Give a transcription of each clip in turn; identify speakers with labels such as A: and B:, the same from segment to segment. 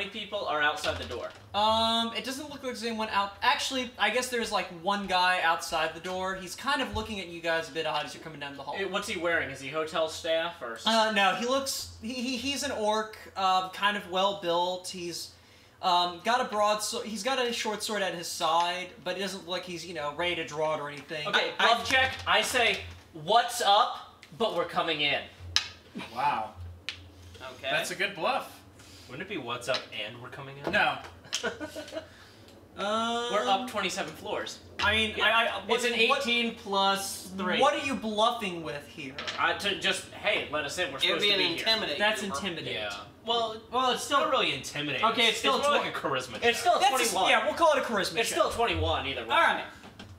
A: many people are outside the door?
B: It doesn't look like there's anyone out. Actually, I guess there's like one guy outside the door. He's kind of looking at you guys a bit odd as you're coming down the hall.
A: What's he wearing? Is he hotel staff or?
B: No, he looks. He's an orc, kind of well built. He's got a broadsword. He's got a short sword at his side, but it doesn't look like he's ready to draw it or anything.
A: Okay, bluff check. I say, "What's up?" But we're coming in.
C: Wow.
D: Okay.
C: That's a good bluff.
E: Wouldn't it be what's up and we're coming in?
C: No.
A: We're up 27 floors.
B: I mean,
A: It's an 18 plus 3.
B: What are you bluffing with here?
A: Hey, let us in. We're supposed
D: It'd be
A: to
D: an
A: be here.
D: intimidate.
B: That's
D: humor.
B: intimidate.
E: Yeah.
A: Well,
E: It's still not really intimidating.
A: Okay, it's still
E: more like a charisma check.
A: It's still a 21.
B: Yeah, we'll call it a charisma
A: It's
B: check.
A: still 21 either way.
B: All right.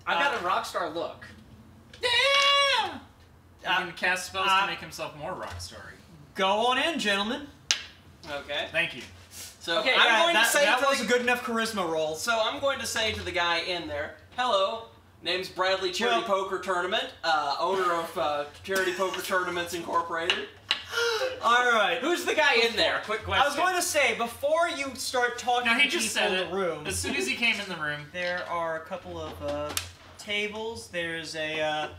A: I've got a rock star look.
B: Damn!
C: He can cast spells to make himself more rock starry.
B: Go on in, gentlemen.
D: Okay.
C: Thank you.
D: So
A: Okay,
D: I'm going to say
B: that
D: to
B: was
D: the,
B: a good enough charisma roll.
D: So I'm going to say to the guy in there, "Hello, name's Bradley Charity Poker Tournament, owner of Charity Poker Tournaments Incorporated."
B: All right.
A: Who's the guy in there? Quick question.
B: I was going to say, before you start talking
C: No, he
B: to
C: just
B: people
C: said
B: in
C: it.
B: the room,
C: As soon as he came in the room.
B: there are a couple of tables. There's a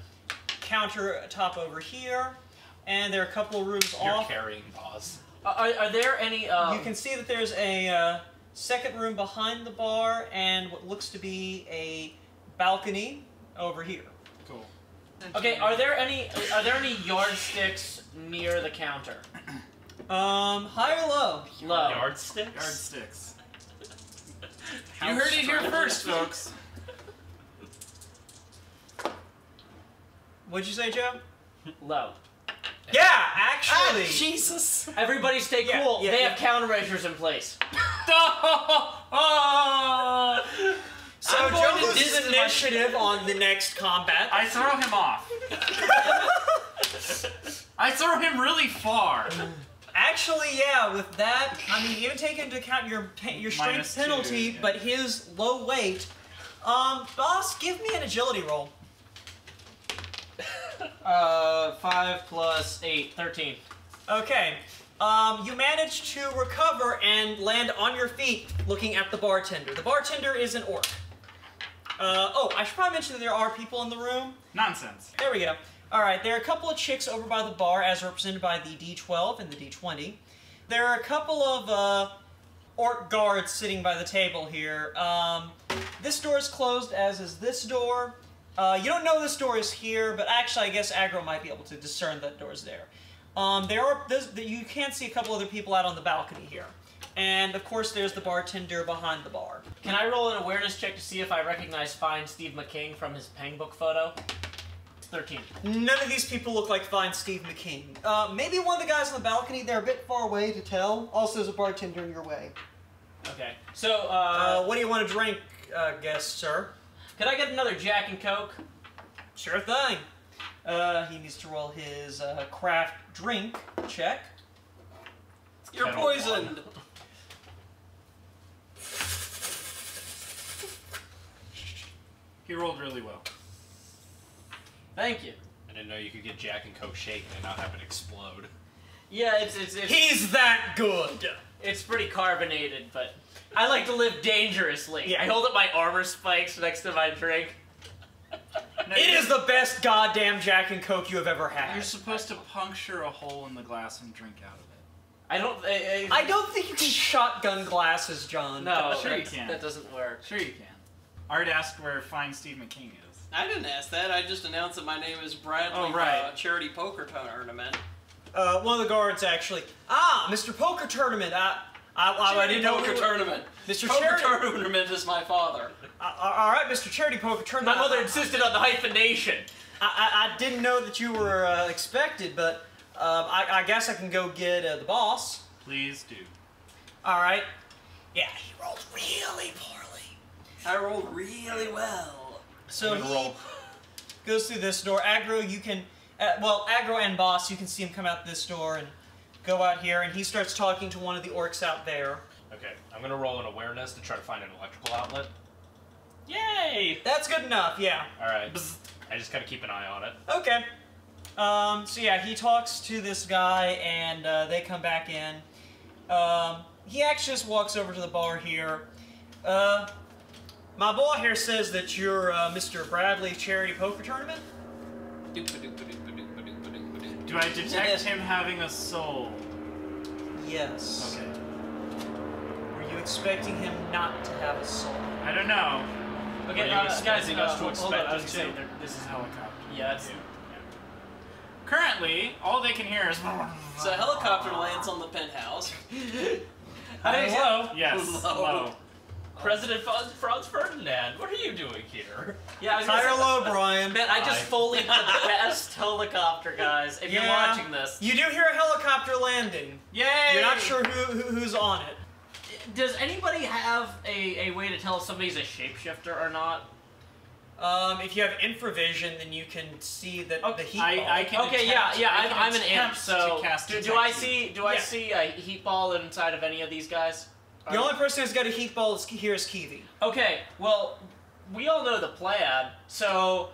B: countertop over here, and there are a couple of rooms
E: You're
B: off.
E: carrying pause.
A: Are there any?
B: You can see that there's a second room behind the bar, and what looks to be a balcony over here.
C: Cool.
A: Okay, are there any yardsticks near the counter?
B: High or low?
A: Low.
E: Yardsticks?
C: Yardsticks.
A: How
C: You heard it here
A: strange.
C: first, folks.
B: What'd you say, Joe?
A: Low.
B: Yeah, actually.
D: Jesus.
A: Everybody stay
B: Yeah,
A: cool.
B: yeah,
A: they
B: yeah.
A: have countermeasures in place.
B: So
D: I'm
B: Joe
D: going to
B: loses
D: distance
B: initiative on the next combat.
C: I throw him off. I throw him really far.
B: Actually, yeah, with that, I mean, even take into account your strength
C: -2,
B: penalty,
C: yeah.
B: but his low weight. Boss, give me an agility roll.
A: 5 plus 8, 13.
B: Okay. You manage to recover and land on your feet looking at the bartender. The bartender is an orc. I should probably mention that there are people in the room.
C: Nonsense.
B: There we go. Alright, there are a couple of chicks over by the bar, as represented by the D12 and the D20. There are a couple of orc guards sitting by the table here. This door is closed, as is this door. You don't know this door is here, but actually I guess Aggro might be able to discern that door's there. You can see a couple other people out on the balcony here. And, of course, there's the bartender behind the bar.
A: Can I roll an awareness check to see if I recognize Fine Steve McCain from his Peng book photo? 13.
B: None of these people look like fine Steve McCain. Maybe one of the guys on the balcony, they're a bit far away to tell. Also, there's a bartender in your way.
A: Okay. So,
B: What do you want to drink, guest sir?
A: could I get another Jack and Coke?
B: Sure thing. He needs to roll his craft drink check.
D: You're
E: Kettle
D: poisoned.
C: He rolled really well.
A: Thank you.
E: I didn't know you could get Jack and Coke shaken and not have it explode.
A: Yeah, it's
B: He's that good!
A: it's pretty carbonated, but I like to live dangerously.
B: Yeah.
A: I hold up my armor spikes next to my drink.
C: No,
B: It is the best goddamn Jack and Coke you have ever had.
C: You're supposed to puncture a hole in the glass and drink out of it.
A: I don't.
B: I don't think you can shotgun glasses, John.
A: No,
C: Sure you
A: that-
C: can.
A: That doesn't work.
C: Sure you can. I already asked where fine Steve McCain is.
D: I didn't ask that. I just announced that my name is Bradley.
C: Oh, right.
D: Charity Poker Tournament.
B: One of the guards actually. Ah, Mr. Poker Tournament. I didn't know
D: Poker Tournament.
B: Mr.
D: Poker
B: Charity.
D: Tournament is my father.
B: All right, Mr. Charity Poker Tournament.
A: My mother insisted on the hyphenation.
B: I didn't know that you were expected, but I guess I can go get the boss.
C: Please do.
B: All right. Yeah, he rolled really poorly.
D: I rolled really well.
B: So
E: I'm gonna
B: he
E: roll.
B: goes through this door. Aggro, you can, Aggro and Boss, you can see him come out this door and go out here, and he starts talking to one of the orcs out there.
E: Okay, I'm gonna roll an awareness to try to find an electrical outlet.
A: Yay!
B: That's good enough, yeah.
E: Alright. I just gotta keep an eye on it.
B: Okay. So yeah, he talks to this guy, and they come back in. he actually just walks over to the bar here. My boy here says that you're Mr. Bradley Charity Poker Tournament.
C: Do I detect him having a soul?
B: Yes.
C: Okay.
B: Were you expecting him not to have a soul?
C: I don't know.
A: Okay,
E: Are you expecting us to
A: hold on,
E: expect
A: I was
E: him
A: gonna say,
E: to?
C: This is helicopter.
A: yeah, it's...
C: Currently, all they can hear is.
D: So a helicopter lands on the penthouse.
C: Hello? Yes.
D: Low.
C: Low.
E: President Franz Ferdinand, what are you doing here?
A: Yeah, I was gonna
B: High or
A: say-
B: low, Brian?
A: Man, I just Foleyed the best helicopter, guys. If you're
B: Yeah.
A: watching this,
B: You do hear a helicopter landing.
C: Yay!
B: You're not sure who's on it.
A: does anybody have a way to tell if somebody's a shapeshifter or not?
B: If you have infravision, then you can see that the heat ball.
C: I can
A: Okay,
C: attempt-
A: yeah,
C: I can
A: I'm an imp.
C: attempt
A: So
C: to cast
A: do I
C: detect heat.
A: see a heat ball inside of any of these guys?
B: The only person who's got a heat ball here is Kiwi.
A: Okay, well, we all know the plan. So,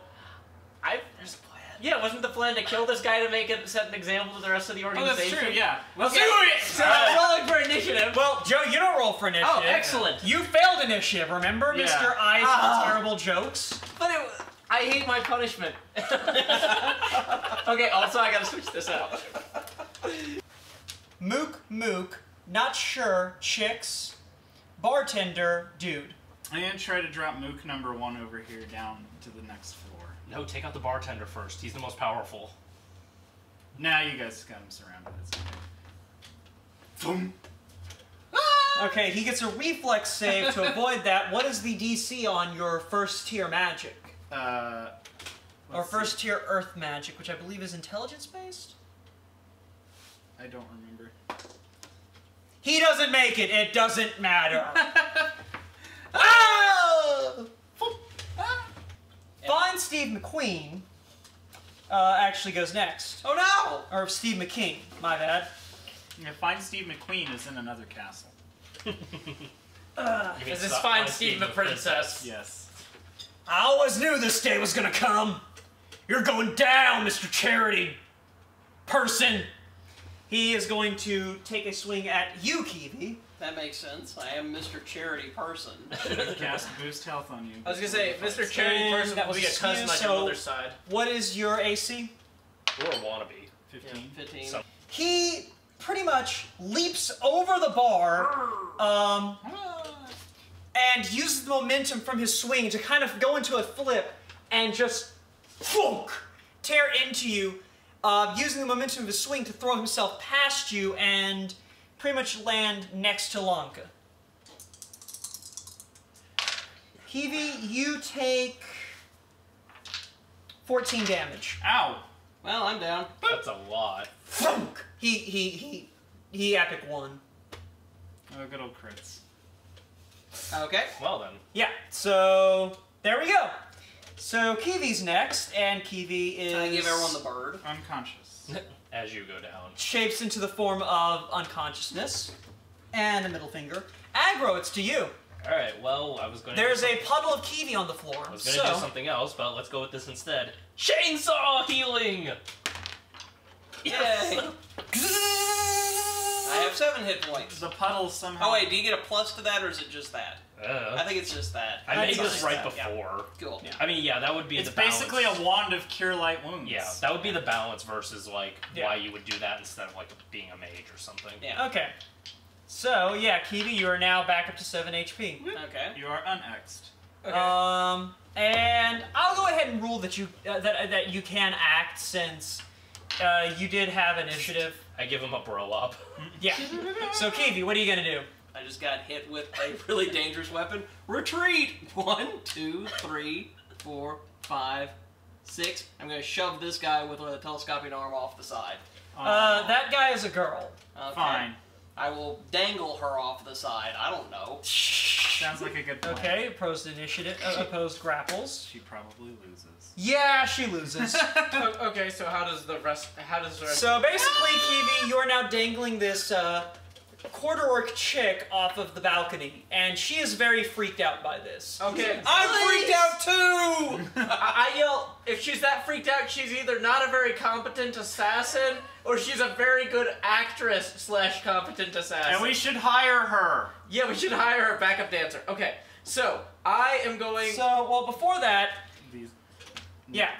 A: there's a plan. Yeah, wasn't the plan to kill this guy to set an example to the rest of the
C: Oh,
A: organization?
C: that's true. Yeah. Let's
A: Okay,
C: do it.
A: so I'm rolling for initiative.
B: Well, Joe, you don't roll for initiative.
A: Oh, excellent.
B: You failed initiative, remember,
C: Yeah.
B: Mr. Eyes
A: Ah.
B: with terrible jokes?
A: But I hate my punishment. Okay, also I gotta switch this out.
B: Mook, not sure, chicks, bartender, dude.
C: I'm gonna try to drop Mook number 1 over here down to the next floor.
E: No, take out the bartender first. He's the most powerful.
C: Now you guys got him surrounded. It's okay. Boom.
B: Okay, he gets a reflex save to avoid that. What is the DC on your first tier magic? Or
C: Let's
B: first
C: see.
B: tier earth magic, which I believe is intelligence based?
C: I don't remember.
B: He doesn't make it, it doesn't matter. Ah! Fine Steve McQueen actually goes next.
D: Oh no!
B: Or Steve McKing, my bad.
C: Yeah, Find Steve McQueen is in another castle.
E: You mean
A: This is
E: Stop
A: fine,
E: by
A: Steve the Princess.
C: Yes.
B: I always knew this day was gonna come. You're going down, Mr. Charity Person. He is going to take a swing at you, Kiwi.
D: That makes sense. I am Mr. Charity Person.
C: Cast boost health on you.
A: I was gonna say,
C: before the
A: Mr.
C: fight
A: Charity
B: And
A: Person
B: that
A: will
B: was
A: be a
B: a
A: cousin
B: skew,
A: on
B: so-
A: your mother's side.
B: What is your AC?
E: Or a wannabe.
C: 15.
D: 15.
E: So-
B: He pretty much leaps over the bar, and uses the momentum from his swing to kind of go into a flip and just tear into you, using the momentum of his swing to throw himself past you and pretty much land next to Lanka. Kiwi, you take 14 damage.
C: Ow!
D: Well, I'm down.
E: That's a lot.
B: He epic won.
C: Oh, good old crits.
D: Okay.
E: Well then.
B: Yeah, so there we go. So Kiwi's next, and Kiwi is
D: Can I give everyone the bird?
C: Unconscious.
E: As you go down.
B: shapes into the form of unconsciousness and a middle finger. Aggro, it's to you.
E: Alright, well, I was going to
B: There's a puddle of Kiwi on the floor.
E: I was going to do something else, but let's go with this instead. Chainsaw healing!
D: Yay! I have 7 hit points.
C: The puddle somehow.
D: Oh wait, do you get a plus to that, or is it just that? I
E: I
D: think it's just that.
E: made
B: it's
E: this
B: just
E: right
D: that, yeah.
E: before.
D: Cool.
B: Yeah.
E: I mean, yeah, that would be
C: It's
E: the balance.
C: basically a wand of cure light wounds.
E: Yeah, that would be the balance versus, like,
B: Yeah.
E: why you would do that instead of, like, being a mage or something.
D: Yeah.
B: Okay. So, yeah, Kiwi, you are now back up to 7 HP.
D: Okay.
C: You are unexed.
B: And I'll go ahead and rule that you that you can act since you did have initiative.
E: I give him a bro up.
B: Yeah. So Kiwi, what are you gonna do?
D: I just got hit with a really dangerous weapon. Retreat! 1, 2, 3, 4, 5, 6. I'm gonna shove this guy with a telescoping arm off the side.
B: That guy is a girl.
D: Okay.
C: Fine.
D: I will dangle her off the side. I don't know.
C: Sounds like a good plan.
B: Okay, opposed initiative, opposed grapples.
C: She probably loses.
B: Yeah, she loses.
A: Okay, so how does the rest?
B: So basically, Kiwi, you are now dangling this quarter orc chick off of the balcony, and she is very freaked out by this.
A: Okay.
D: I'm freaked out too!
A: I yell, if she's that freaked out, she's either not a very competent assassin, or she's a very good actress / competent assassin.
C: And we should hire her.
A: Yeah, we should hire her backup dancer. Okay, so I am going...
B: So, well, before that,
C: These.
B: yeah.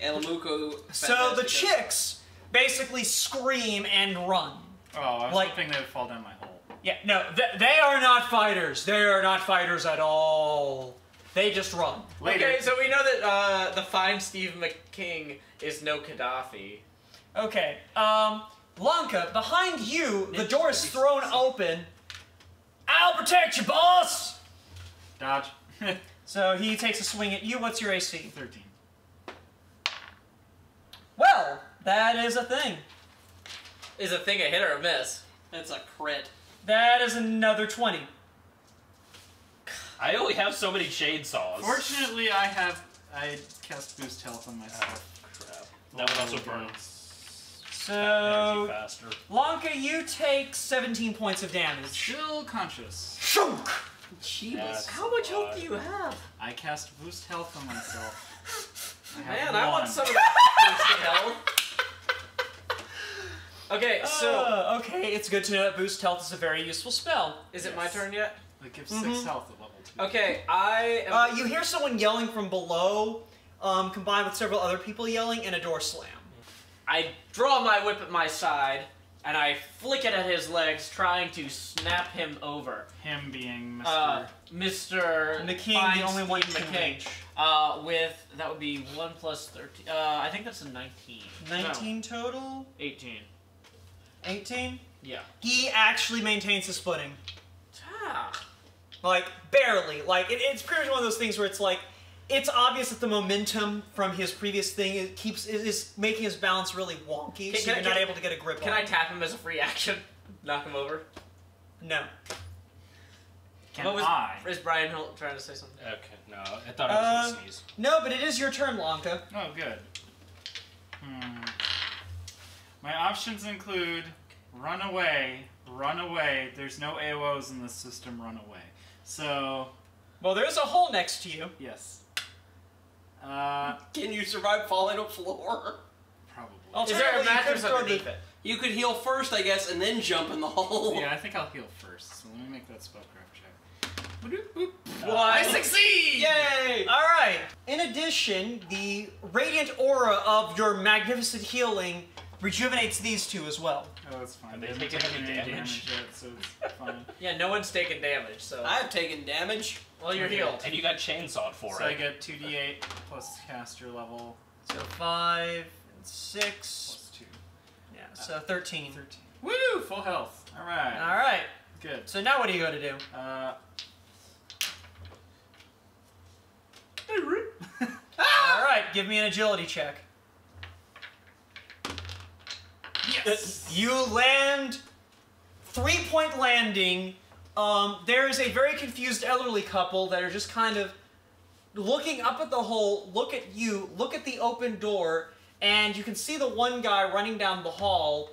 D: And Lamuko.
B: So the chicks basically scream and run.
C: Oh, I was
B: Like-
C: hoping they would fall down my hole.
B: Yeah, no, they are not fighters. They are not fighters at all. They just run.
C: Later.
A: Okay, so we know that the fine Steve McKing is no Gaddafi.
B: Okay, Blanca, behind you, the door is thrown open. I'll protect you, boss!
C: Dodge.
B: So he takes a swing at you. What's your AC?
C: 13.
B: Well, that is a thing.
A: Is a thing a hit or a miss?
D: That's a crit.
B: That is another 20.
E: I only have so many chainsaws.
C: Fortunately, I cast boost health on myself.
E: Crap. That would also burn energy
B: So,
E: faster.
B: Blanca, you take 17 points of damage.
C: Still conscious.
B: Shunk!
E: That's
A: How much health
E: odd.
A: do you have?
C: I cast boost health on myself. I have
A: Man, I want
C: one.
A: some of that boosted health. Okay, so...
B: Okay, it's good to know that boost health is a very useful spell.
A: Is it my turn yet?
C: It gives 6 health at level 2.
A: Okay, I am...
B: You hear someone yelling from below, combined with several other people yelling, and a door slam.
A: I draw my whip at my side, and I flick it at his legs, trying to snap him over.
C: Him being Mr.
A: Mr.
B: McKing,
A: Fine
B: the only one you
A: Steve
B: can
A: McKing.
B: reach.
A: With, that would be 1 plus 13. I think that's a 19.
B: 19 total?
A: No, 18.
B: 18?
A: Yeah.
B: He actually maintains his footing.
A: Ah.
B: Like, barely. Like, it's pretty much one of those things where it's like, it's obvious that the momentum from his previous thing is making his balance really wonky, so you're not able to get a grip
A: Can
B: on
A: I
B: him.
A: tap him as a free action? Knock him over?
B: No.
C: Can
A: What was,
C: I?
A: is Brian trying to say something?
E: Okay, no, I thought I was gonna sneeze.
B: No, but it is your turn, Lanka.
C: Oh, good. My options include run away, there's no AOs in this system, run away. So,
B: Well, there's a hole next to you.
C: yes.
D: Can you survive falling on the floor?
C: Probably.
A: Is there a
B: Alternatively, you
A: mattress
B: could throw
A: underneath it?
D: You could heal first, I guess, and then jump in the hole.
C: Yeah, I think I'll heal first, so let me make that spellcraft check.
A: I
C: succeed!
D: Yay!
B: Alright. In addition, the radiant aura of your magnificent healing rejuvenates these two as well.
C: Oh, that's fine.
E: Are they
C: They haven't
E: taking
C: taken
E: any
C: any
E: damage?
C: damage yet, so it's fine.
A: Yeah, no one's taken damage, so...
D: I've taken damage.
A: Well, you're healed.
E: And you got chainsawed for
C: So I
E: it.
C: get 2d8 plus caster level
B: So 5 and 6.
C: plus 2.
B: Yeah, so 13.
C: 13. Woo! Full health. Alright.
B: Alright.
C: Good.
B: So now what are you going to do? Alright, give me an agility check.
C: Yes!
B: You land 3-point landing. There is a very confused elderly couple that are just kind of looking up at the hole, look at you, look at the open door, and you can see the one guy running down the hall.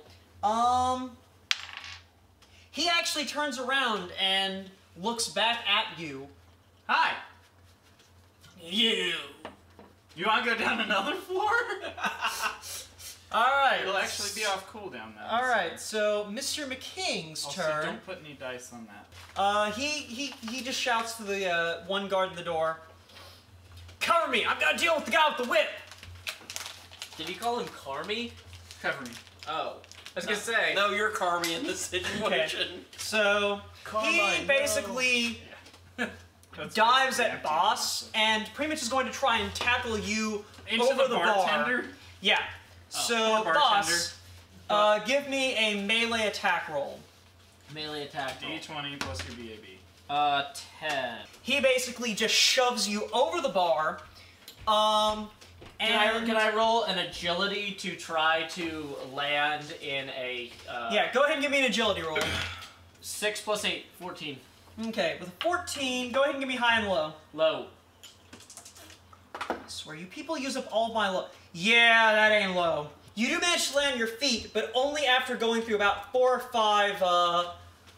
B: He actually turns around and looks back at you.
C: Hi!
B: You.
C: You want to go down another floor?
B: Alright.
C: It'll actually be off cooldown then.
B: Alright, so Mr. McKing's
C: Also,
B: turn.
C: don't put any dice on that.
B: He just shouts to the one guard in the door. Cover me! I've got to deal with the guy with the whip!
A: Did you call him Carmy?
C: Cover me.
A: Oh. I was gonna say...
D: No, you're Carmy in this situation.
B: So, he basically dives at Boss and pretty much is going to try and tackle you
C: Into
B: over
C: the
B: bar.
C: bartender?
B: Yeah. So,
C: poor
B: Boss, give me a melee attack roll.
A: Melee attack roll.
C: D20 plus your BAB.
A: 10.
B: He basically just shoves you over the bar.
A: Can I roll an agility to try to land in a...
B: Yeah, go ahead and give me an agility roll.
A: 6 plus 8, 14.
B: Okay, with a 14, go ahead and give me high and low.
A: Low.
B: I swear, you people use up all my low. Yeah, that ain't low. You do manage to land on your feet, but only after going through about 4 or 5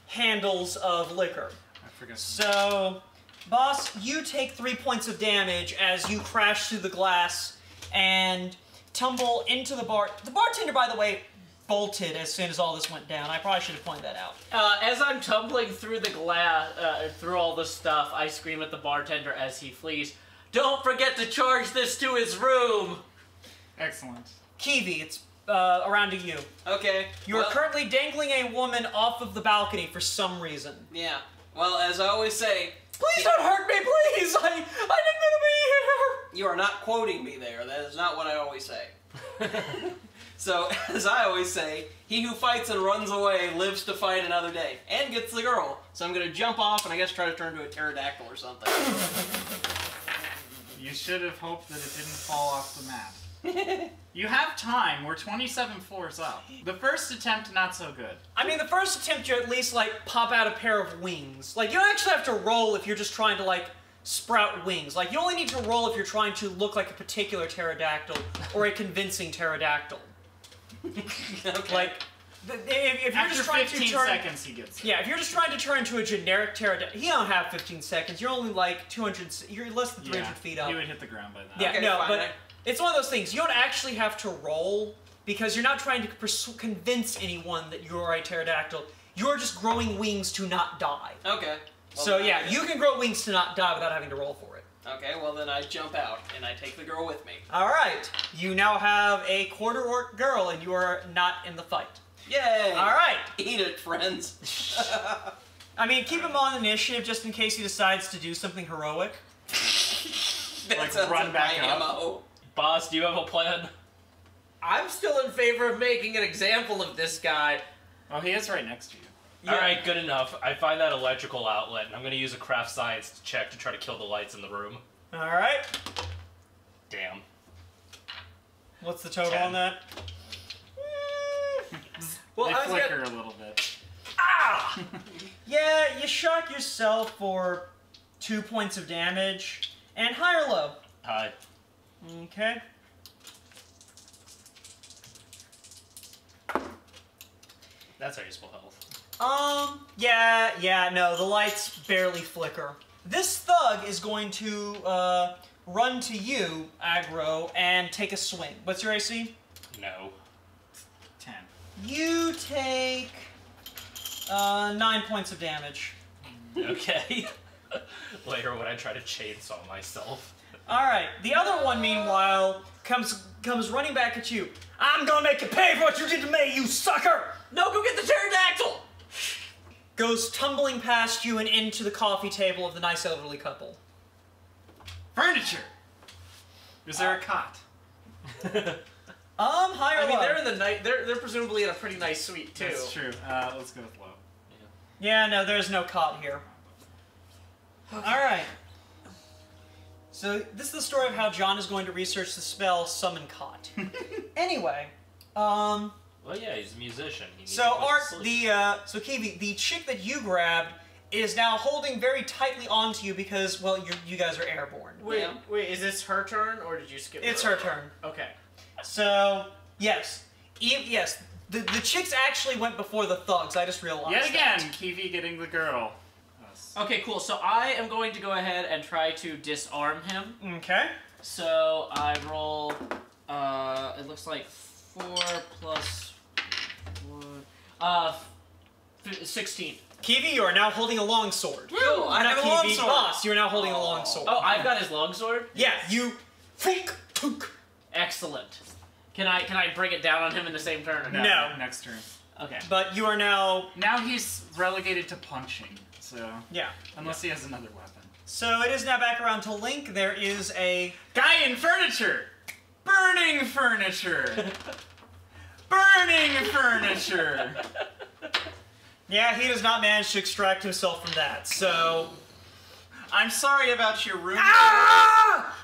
B: handles of liquor.
C: I forgot.
B: So, boss, you take 3 points of damage as you crash through the glass and tumble into the bar. The bartender, by the way, bolted as soon as all this went down. I probably should have pointed that out.
A: As I'm tumbling through the glass, through all this stuff, I scream at the bartender as he flees, "Don't forget to charge this to his room!"
C: Excellent.
B: Kiwi, it's around to you.
D: Okay.
B: You are currently dangling a woman off of the balcony for some reason.
D: Yeah. Well, as I always say,
B: Please don't hurt me, please! I didn't mean to be
D: you are not quoting me there. That is not what I always say. So, as I always say, he who fights and runs away lives to fight another day. And gets the girl. So I'm going to jump off and I guess try to turn into a pterodactyl or something.
C: You should have hoped that it didn't fall off the map. You have time. We're 27 floors up. The first attempt, not so good.
B: I mean, the first attempt, you at least, like, pop out a pair of wings. Like, you don't actually have to roll if you're just trying to, like, sprout wings. Like, you only need to roll if you're trying to look like a particular pterodactyl or a convincing pterodactyl.
D: Okay.
B: Like, if you're
C: After
B: just trying
C: 15
B: to turn...
C: seconds, he gets it.
B: Yeah, if you're just trying to turn into a generic pterodactyl... You don't have 15 seconds. You're only, like, 200... You're less than 300 feet up.
C: You would hit the ground by then.
B: Yeah,
D: Okay,
B: no,
D: fine.
B: but it's one of those things. You don't actually have to roll because you're not trying to convince anyone that you're a pterodactyl. You're just growing wings to not die.
D: Okay. Well,
B: So
D: then
B: yeah,
D: I-
B: you can grow wings to not die without having to roll for it.
D: Okay, well then I jump out and I take the girl with me.
B: All right, you now have a quarter orc girl, and you are not in the fight.
D: Yay!
B: All right.
D: Eat it, friends.
B: I mean, keep him on initiative just in case he decides to do something heroic.
D: That
C: Like,
D: sounds
C: run
D: like
C: back
D: my
C: up.
D: MO.
E: Boss, do you have a plan?
A: I'm still in favor of making an example of this guy.
C: Oh, he is right next to you.
B: Yeah.
E: Alright, good enough. I find that electrical outlet, and I'm gonna use a craft science check to try to kill the lights in the room.
B: All right.
E: Damn.
B: What's the total
E: 10.
B: on that?
A: Well,
C: They
A: I was
C: flicker a little bit.
A: Ah!
B: Yeah, you shock yourself for 2 points of damage. And high or low?
E: Hi.
B: Okay.
E: That's how you spell health.
B: Yeah, no, the lights barely flicker. This thug is going to, run to you, aggro, and take a swing. What's your AC?
E: No.
C: 10.
B: You take, 9 points of damage.
E: Okay. Later when I try to chainsaw myself.
B: Alright, the other one, meanwhile, comes running back at you. I'm gonna make you pay for what you did to me, you sucker!
A: No, go get the pterodactyl!
B: Goes tumbling past you and into the coffee table of the nice elderly couple.
C: Furniture! Is there a cot?
B: High or
A: I mean,
B: low?
A: they're in the night. They're presumably in a pretty nice suite too.
C: That's true. Let's go with low.
B: Yeah, no, there's no cot here. Alright. So, this is the story of how John is going to research the spell Summon Cot. Anyway,
E: Well, yeah, he's a musician. He needs
B: so
E: a place to
B: Art,
E: sleep.
B: so Kiwi, the chick that you grabbed is now holding very tightly onto you because, well, you guys are airborne.
A: Wait,
D: Yeah.
A: wait, is this her turn or did you skip?
B: It's her turn.
A: Okay.
B: So, yes. Yes, the chicks actually went before the thugs, I just realized
C: Yet
B: that.
C: again, Kiwi getting the girl. Us.
A: Okay, cool. So I am going to go ahead and try to disarm him.
B: Okay.
A: So I roll. It looks like 4 plus 1. 16.
B: Kiwi, you are now holding a longsword.
D: Woo, I
B: Not
D: have a
B: Kiwi,
D: longsword.
B: Boss, you are now holding a longsword.
A: Oh, I've got his longsword.
B: Yeah, you... Fink, tunk.
A: Excellent. Can I bring it down on him in the same turn? Or
B: No.
C: Next turn.
A: Okay.
B: But you are now...
C: Now he's relegated to punching, so...
B: Yeah.
C: Unless he has another weapon.
B: So it is now back around to Link. There is a...
C: Guy in furniture! Burning furniture! Burning furniture!
B: Yeah, he does not manage to extract himself from that, so...
C: I'm sorry about your room.
B: Ah!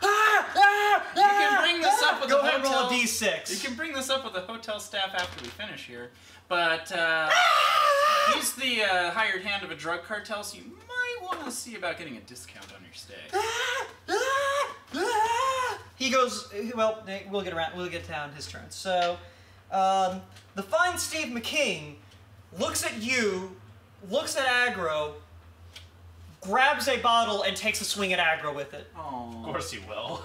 C: You can bring this up with
B: Go
C: the
B: ahead and roll a
C: hotel.
B: d6.
C: You can bring this up with the hotel staff after we finish here, but he's the hired hand of a drug cartel, so you might want to see about getting a discount on your stay.
B: He goes, well, we'll get down his turn. So, the fine Steve McKing looks at you looks at Aggro, grabs a bottle, and takes a swing at Aggro with it.
C: Oh.
E: Of course he will.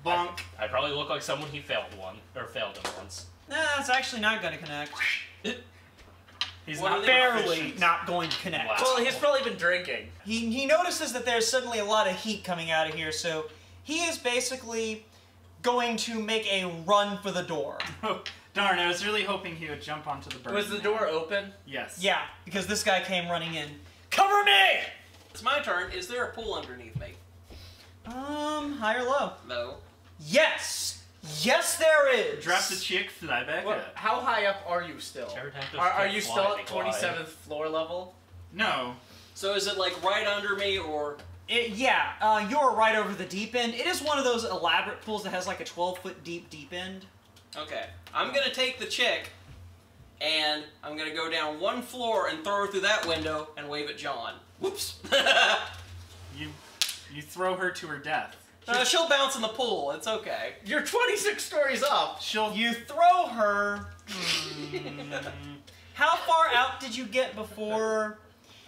C: Bonk.
E: I probably look like someone he failed him once.
B: Nah, it's actually not going to connect.
C: He's
D: What
C: not
D: are they
B: Barely
C: proficient.
B: not going to connect.
E: Wow.
A: Well, he's probably been drinking.
B: He notices that there's suddenly a lot of heat coming out of here, so he is basically going to make a run for the door.
C: Darn, I was really hoping he would jump onto the burning
A: Was the
C: man.
A: door open?
C: Yes.
B: Yeah, because this guy came running in. Cover me!
D: It's my turn. Is there a pool underneath me?
B: High or low?
D: No.
B: Yes! Yes, there is!
C: Drop the chick, fly back
A: What,
C: up.
A: how high up are you still?
E: Pterodactyls
A: Are
E: can't
A: you
E: fly,
A: still
E: they
A: at
E: glide.
A: 27th floor level?
C: No.
D: So is it like right under me or?
B: You're right over the deep end. It is one of those elaborate pools that has like a 12-foot deep end.
D: Okay. I'm gonna take the chick, and I'm gonna go down one floor and throw her through that window and wave at John. Whoops.
C: You throw her to her death.
D: She'll bounce in the pool. It's okay.
A: You're 26 stories up.
B: You throw her. How far out did you get before?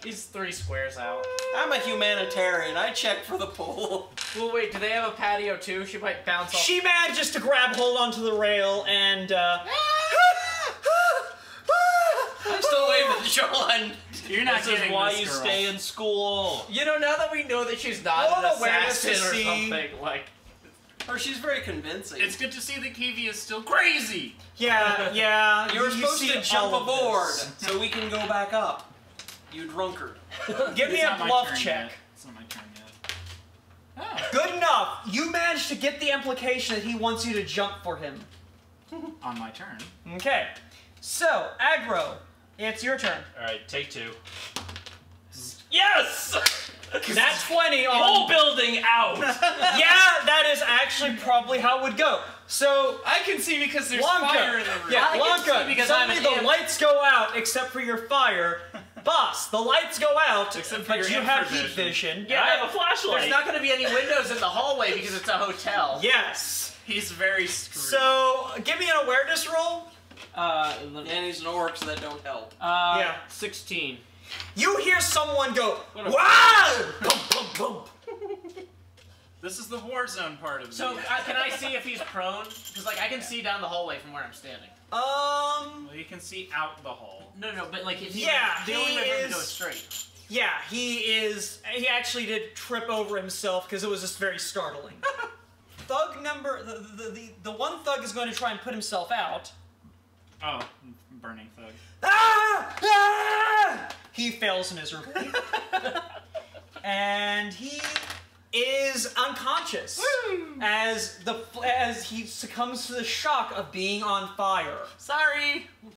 A: He's 3 squares out.
D: I'm a humanitarian. I check for the pool.
A: Well, wait, do they have a patio too? She might bounce off.
B: She manages to grab hold onto the rail and.
D: I'm still waving at John.
C: You're not
E: This is
C: getting
E: why
C: this
E: you
C: girl.
E: stay in school.
A: You know, now that we know that she's not
B: Roll
A: an
B: awareness to
A: assassin or
B: see.
A: something, like...
D: Or she's very convincing.
C: It's good to see that Kiwi is still crazy.
B: Yeah.
D: You were supposed
B: see
D: to jump
B: all of
D: aboard
B: this.
D: so we can go back up. You drunkard.
B: Give me
C: It's
B: a
C: not my
B: bluff
C: turn
B: check.
C: yet. It's not my turn yet. Oh.
B: Good enough. You managed to get the implication that he wants you to jump for him.
C: On my turn.
B: Okay. So, Aggro, it's your turn.
E: Alright, take 2.
A: Yes!
B: That's 20 on...
E: Whole building out!
B: Yeah, that is actually probably how it would go. So,
C: I can see because there's
B: Blanca.
C: fire in the room.
B: Yeah,
A: I can see
B: Blanca,
A: because I'm
B: suddenly
A: an
B: the
A: imp.
B: lights go out except for your fire. Boss, the lights go out,
C: Except for
B: but
C: your
B: you have heat
C: infravision.
B: vision.
A: Yeah,
E: I have a flashlight.
A: There's not going to be any windows in the hallway because it's a hotel.
B: Yes.
C: He's very screwed.
B: So, give me an awareness roll.
D: And he's an orc, so that don't help.
B: Yeah.
A: 16.
B: You hear someone go,
A: What a-
B: wow! Bump, bump, bump.
C: This is the Warzone part of
A: So,
C: the...
A: can I see if he's prone? Because, like, I can see down the hallway from where I'm standing.
C: Well, you can see out the hall.
A: No, but, like, if he...
B: Yeah,
A: the only
B: he
A: way for him to
B: is-
A: go is straight.
B: Yeah, he actually did trip over himself because it was just very startling. Thug number, the one thug is going to try and put himself out.
C: Oh, burning thug.
B: Ah! Ah! He fails miserably. And he is unconscious as he succumbs to the shock of being on fire.
A: Sorry!